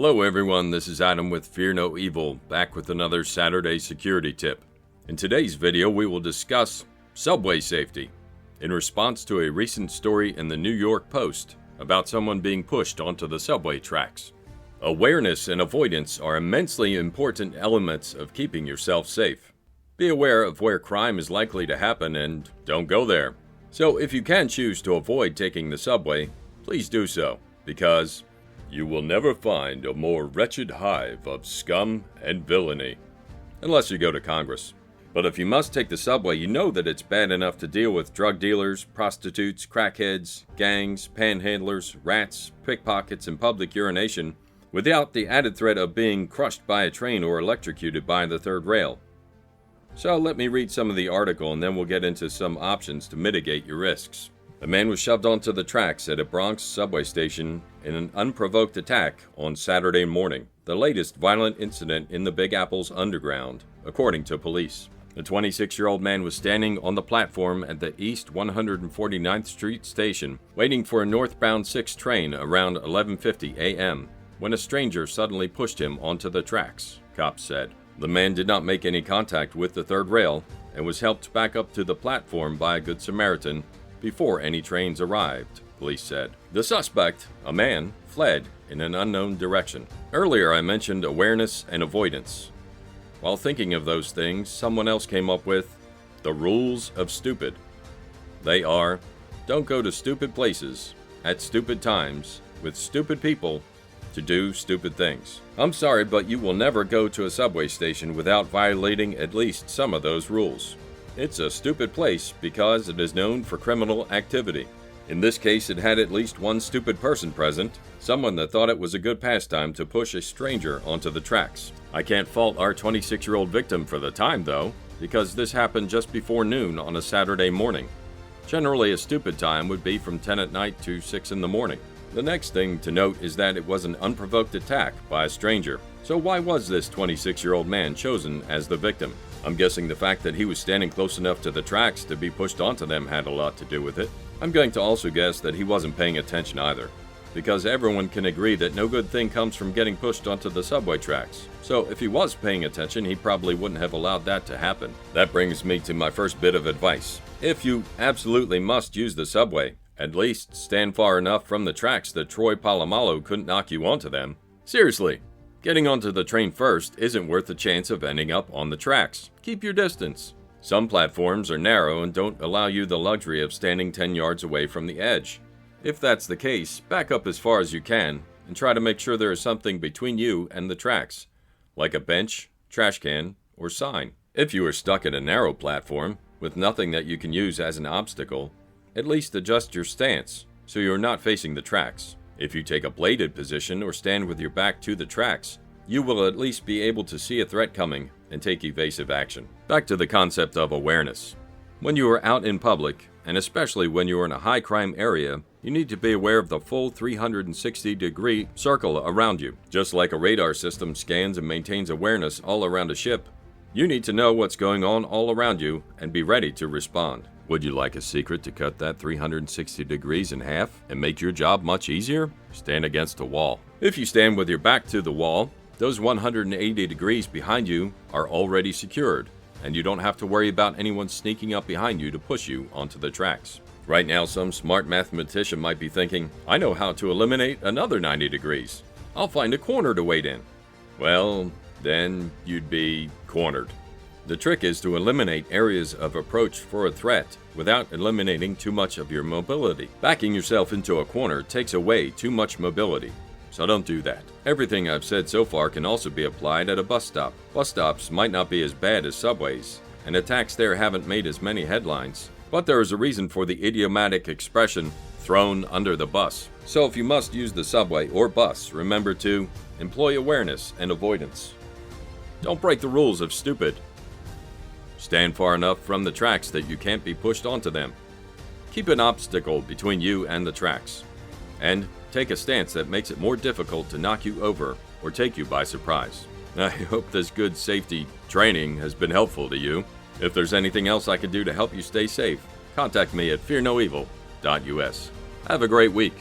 Hello everyone, this is Adam with Fear No Evil, back with another Saturday security tip. In today's video we will discuss subway safety, in response to a recent story in the New York Post about someone being pushed onto the subway tracks. Awareness and avoidance are immensely important elements of keeping yourself safe. Be aware of where crime is likely to happen and don't go there. So if you can choose to avoid taking the subway, please do so, because you will never find a more wretched hive of scum and villainy. Unless you go to Congress. But if you must take the subway, you know that it's bad enough to deal with drug dealers, prostitutes, crackheads, gangs, panhandlers, rats, pickpockets, and public urination, without the added threat of being crushed by a train or electrocuted by the third rail. So let me read some of the article and then we'll get into some options to mitigate your risks. A man was shoved onto the tracks at a Bronx subway station in an unprovoked attack on Saturday morning, the latest violent incident in the Big Apple's underground, according to police. The 26-year-old man was standing on the platform at the East 149th Street station, waiting for a northbound 6 train around 11:50 a.m., when a stranger suddenly pushed him onto the tracks, cops said. The man did not make any contact with the third rail and was helped back up to the platform by a Good Samaritan before any trains arrived, police said. The suspect, a man, fled in an unknown direction. Earlier I mentioned awareness and avoidance. While thinking of those things, someone else came up with the rules of stupid. They are: don't go to stupid places, at stupid times, with stupid people, to do stupid things. I'm sorry, but you will never go to a subway station without violating at least some of those rules. It's a stupid place because it is known for criminal activity. In this case, it had at least one stupid person present, someone that thought it was a good pastime to push a stranger onto the tracks. I can't fault our 26-year-old victim for the time, though, because this happened just before noon on a Saturday morning. Generally, a stupid time would be from 10 at night to 6 in the morning. The next thing to note is that it was an unprovoked attack by a stranger. So why was this 26-year-old man chosen as the victim? I'm guessing the fact that he was standing close enough to the tracks to be pushed onto them had a lot to do with it. I'm going to also guess that he wasn't paying attention either, because everyone can agree that no good thing comes from getting pushed onto the subway tracks. So if he was paying attention, he probably wouldn't have allowed that to happen. That brings me to my first bit of advice. If you absolutely must use the subway, at least stand far enough from the tracks that Troy Polamalu couldn't knock you onto them. Seriously. Getting onto the train first isn't worth the chance of ending up on the tracks. Keep your distance. Some platforms are narrow and don't allow you the luxury of standing 10 yards away from the edge. If that's the case, back up as far as you can and try to make sure there is something between you and the tracks, like a bench, trash can, or sign. If you are stuck at a narrow platform with nothing that you can use as an obstacle, at least adjust your stance so you are not facing the tracks. If you take a bladed position or stand with your back to the tracks, you will at least be able to see a threat coming and take evasive action. Back to the concept of awareness. When you are out in public, and especially when you are in a high crime area, you need to be aware of the full 360-degree circle around you. Just like a radar system scans and maintains awareness all around a ship, you need to know what's going on all around you and be ready to respond. Would you like a secret to cut that 360 degrees in half and make your job much easier? Stand against a wall. If you stand with your back to the wall, those 180 degrees behind you are already secured, and you don't have to worry about anyone sneaking up behind you to push you onto the tracks. Right now, some smart mathematician might be thinking, I know how to eliminate another 90 degrees. I'll find a corner to wait in. Well, then you'd be cornered. The trick is to eliminate areas of approach for a threat without eliminating too much of your mobility. Backing yourself into a corner takes away too much mobility, so don't do that. Everything I've said so far can also be applied at a bus stop. Bus stops might not be as bad as subways, and attacks there haven't made as many headlines, but there is a reason for the idiomatic expression, thrown under the bus. So if you must use the subway or bus, remember to employ awareness and avoidance. Don't break the rules of stupid. Stand far enough from the tracks that you can't be pushed onto them. Keep an obstacle between you and the tracks. And take a stance that makes it more difficult to knock you over or take you by surprise. I hope this good safety training has been helpful to you. If there's anything else I can do to help you stay safe, contact me at fearnoevil.us. Have a great week.